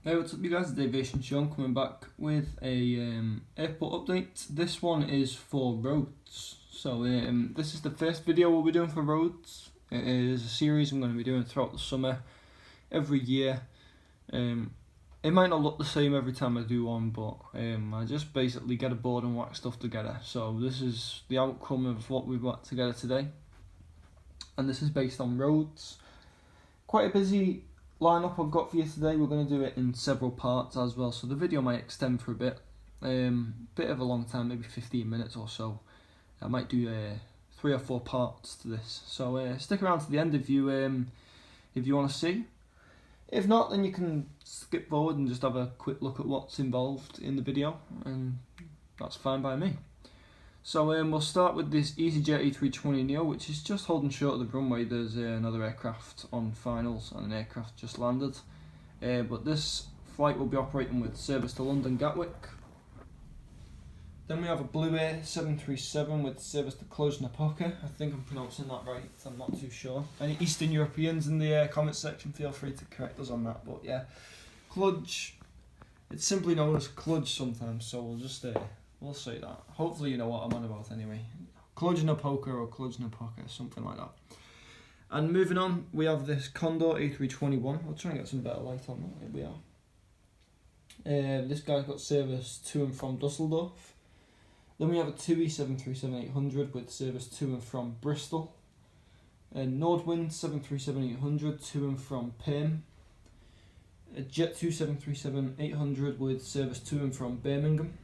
Hey, what's up you guys, it's Aviation Sean coming back with a airport update. This one is for Rhodes. So this is the first video we'll be doing for Rhodes. It is a series I'm going to be doing throughout the summer, every year. It might not look the same every time I do one, but I just basically get aboard and whack stuff together. So this is the outcome of what we've whacked together today. And this is based on Rhodes. Quite a busy lineup I've got for you today. We're going to do it in several parts as well, so the video might extend for a bit. Bit of a long time, maybe 15 minutes or so. I might do 3 or 4 parts to this, so stick around to the end if you want to see. If not, then you can skip forward and just have a quick look at what's involved in the video, and that's fine by me. So we'll start with this EasyJet A320neo, which is just holding short of the runway. There's another aircraft on finals and an aircraft just landed. But this flight will be operating with service to London Gatwick. Then we have a Blue Air 737 with service to Cluj-Napoca. I think I'm pronouncing that right, I'm not too sure. Any Eastern Europeans in the comment section, feel free to correct us on that. But yeah, Cluj, it's simply known as Cluj sometimes, so we'll just we'll say that. Hopefully you know what I'm on about anyway. Cluj-Napoca or Cluj-Napoca, something like that. And moving on, we have this Condor A321. We'll try and get some better light on that. Here we are. This guy's got service to and from Dusseldorf. Then we have a TUI 737-800 with service to and from Bristol. Nordwind 737-800 to and from Perm. A Jet2 737-800 with service to and from Birmingham.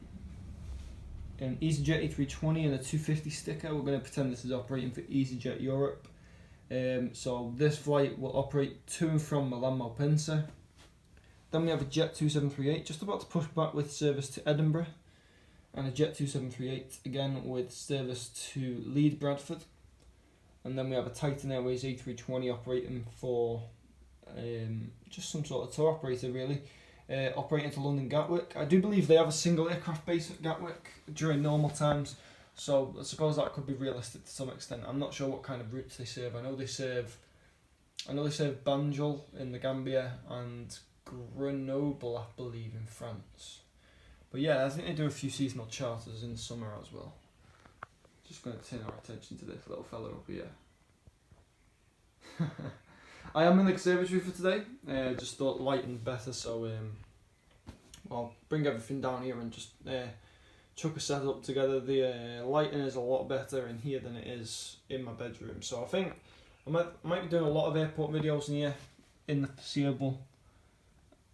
An EasyJet A320 and a 250 sticker. We're going to pretend this is operating for EasyJet Europe. So this flight will operate to and from Milan Malpensa. Then we have a Jet2 738 just about to push back with service to Edinburgh. And a Jet2 738 again with service to Leeds Bradford. And then we have a Titan Airways A320 operating for just some sort of tour operator really. Operating to London Gatwick. I do believe they have a single aircraft base at Gatwick during normal times, so I suppose that could be realistic to some extent. I'm not sure what kind of routes they serve. I know they serve Banjul in the Gambia and Grenoble, I believe, in France. But yeah, I think they do a few seasonal charters in the summer as well. Just going to turn our attention to this little fella up here. I am in the observatory for today. Just thought lighting better, so I'll bring everything down here and just chuck a setup together. The lighting is a lot better in here than it is in my bedroom, so I think I might be doing a lot of airport videos in here in the foreseeable,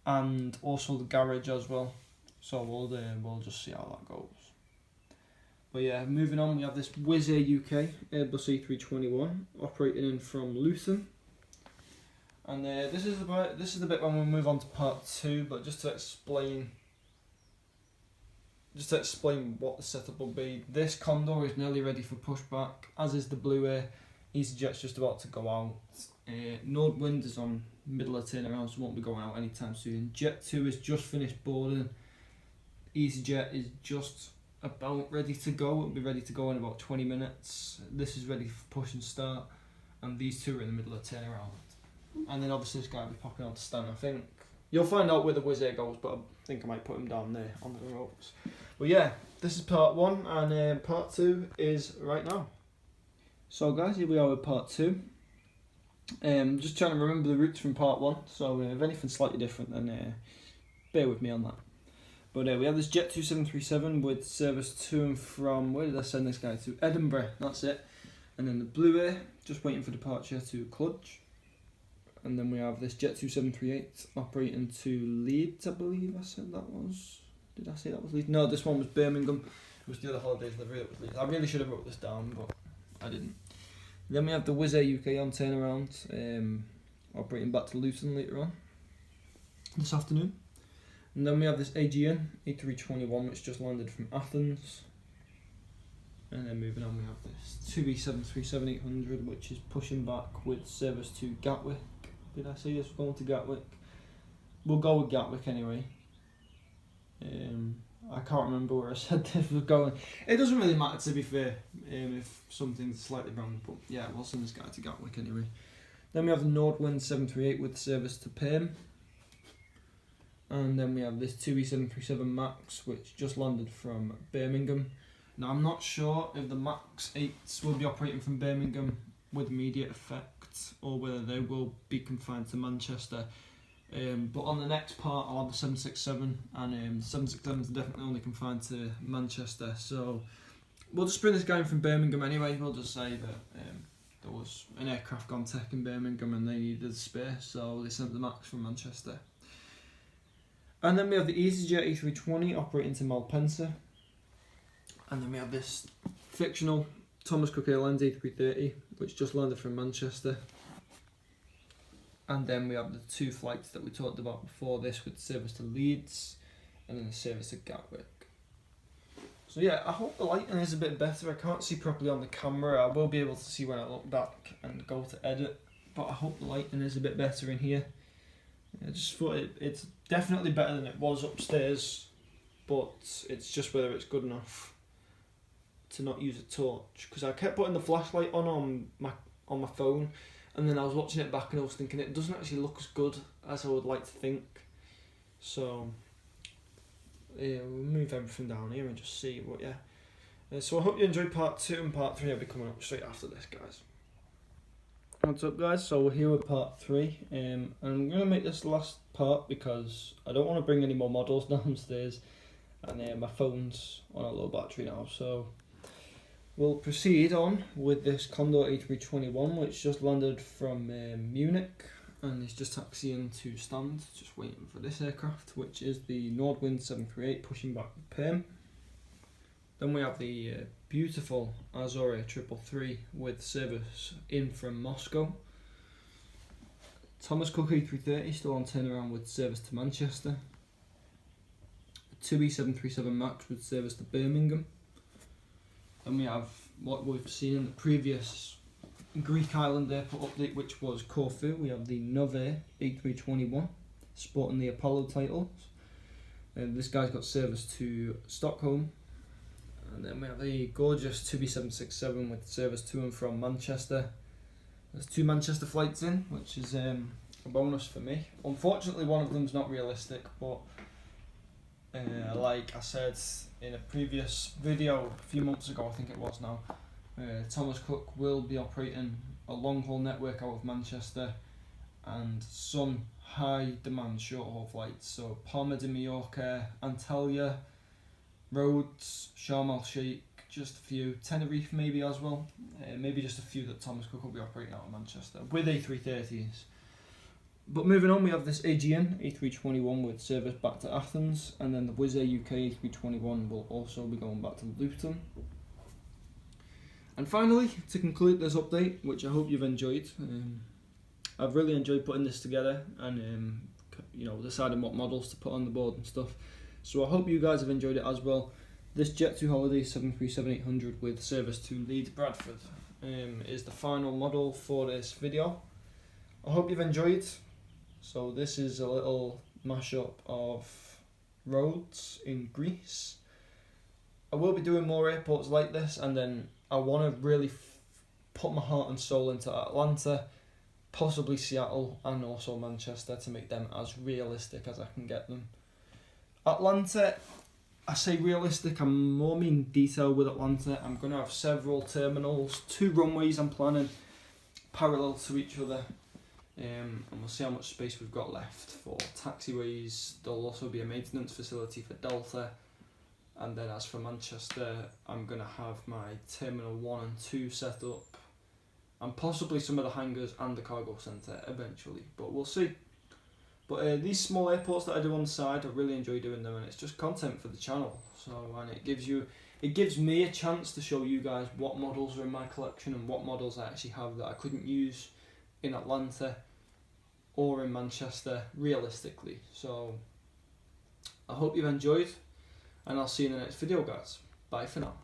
and also the garage as well. So we'll just see how that goes. But yeah, moving on, we have this Wizz Air UK Airbus A321 operating in from Luton. And this is the bit when we move on to part 2, but just to explain what the setup will be. This Condor is nearly ready for pushback, as is the Blue Air. EasyJet's just about to go out. Nordwind is on middle of turnaround, so won't be going out anytime soon. Jet2 is just finished boarding. EasyJet is just about ready to go. It'll be ready to go in about 20 minutes. This is ready for push and start, and these two are in the middle of turnaround. And then obviously this guy will be popping on to stand. I think you'll find out where the Wizz Air goes, but I think I might put him down there on the ropes. But yeah, this is part 1, and part 2 is right now. So guys, here we are with part 2. Just trying to remember the routes from part 1, so if anything's slightly different, then bear with me on that. But we have this Jet2 737 with service to and from, where did I send this guy to? Edinburgh, that's it. And then the Blue Air, just waiting for departure to Cluj. And then we have this Jet2 738 operating to Leeds, I believe I said that was. Did I say that was Leeds? No, this one was Birmingham. It was the other holidays delivery that was Leeds. I really should have wrote this down, but I didn't. Then we have the Wizz Air UK on turnaround, operating back to Luton later on this afternoon. And then we have this AGN A321 which just landed from Athens. And then moving on, we have this TUI 737-800 which is pushing back with service to Gatwick. Did I say this was going to Gatwick? We'll go with Gatwick anyway. I can't remember where I said this was going. It doesn't really matter, to be fair, if something's slightly wrong, but yeah, we'll send this guy to Gatwick anyway. Then we have the Nordwind 738 with service to Perm. And then we have this 2E737 Max, which just landed from Birmingham. Now I'm not sure if the Max 8s will be operating from Birmingham with immediate effect, or whether they will be confined to Manchester. But on the next part I'll have the 767, and the 767 is definitely only confined to Manchester. So we'll just bring this guy in from Birmingham anyway. We'll just say that there was an aircraft gone tech in Birmingham and they needed space, so they sent the Max from Manchester. And then we have the EasyJet A320 operating to Malpensa. And then we have this fictional Thomas Cook Airlines A330, which just landed from Manchester. And then we have the 2 flights that we talked about before this, with service to Leeds and then the service to Gatwick. So yeah, I hope the lighting is a bit better. I can't see properly on the camera. I will be able to see when I look back and go to edit, but I hope the lighting is a bit better in here. I just thought it's definitely better than it was upstairs, but it's just whether it's good enough to not use a torch, because I kept putting the flashlight on my phone, and then I was watching it back and I was thinking it doesn't actually look as good as I would like to think. So yeah, we'll move everything down here and just see what, so I hope you enjoyed part 2, and part 3 will be coming up straight after this, guys. What's up, guys? So we're here with part 3, and I'm going to make this the last part because I don't want to bring any more models downstairs, and my phone's on a low battery now. So we'll proceed on with this Condor A321, which just landed from Munich and is just taxiing to stand, just waiting for this aircraft, which is the Nordwind 738 pushing back the Perm. Then we have the beautiful Azure 333 with service in from Moscow. Thomas Cook A330 still on turnaround with service to Manchester. 2E737 Max with service to Birmingham. Then we have what we've seen in the previous Greek island airport update, which was Corfu. We have the Nove A321 sporting the Apollo titles. This guy's got service to Stockholm. And then we have the gorgeous 2B767 with service to and from Manchester. There's 2 Manchester flights in, which is a bonus for me. Unfortunately, one of them's not realistic, but like I said in a previous video a few months ago, I think it was now, Thomas Cook will be operating a long-haul network out of Manchester and some high-demand short-haul flights. So Palma de Mallorca, Antalya, Rhodes, Sharm el Sheikh, just a few, Tenerife maybe as well, maybe just a few that Thomas Cook will be operating out of Manchester with A330s. But moving on, we have this Aegean A321 with service back to Athens, and then the Wizz Air UK A321 will also be going back to Luton. And finally, to conclude this update, which I hope you've enjoyed, I've really enjoyed putting this together and deciding what models to put on the board and stuff. So I hope you guys have enjoyed it as well. This Jet2 Holiday 737-800 with service to Leeds Bradford is the final model for this video. I hope you've enjoyed. So this is a little mashup of Rhodes in Greece. I will be doing more airports like this, and then I want to really put my heart and soul into Atlanta, possibly Seattle, and also Manchester to make them as realistic as I can get them. Atlanta, I say realistic, I'm more mean detail with Atlanta. I'm going to have several terminals, 2 runways I'm planning, parallel to each other. And we'll see how much space we've got left for taxiways. There'll also be a maintenance facility for Delta. And then as for Manchester, I'm going to have my Terminal 1 and 2 set up, and possibly some of the hangars and the cargo centre eventually, but we'll see. But these small airports that I do on the side, I really enjoy doing them, and it's just content for the channel. So, and it gives me a chance to show you guys what models are in my collection and what models I actually have that I couldn't use in Atlanta or in Manchester realistically. So I hope you've enjoyed, and I'll see you in the next video, guys. Bye for now.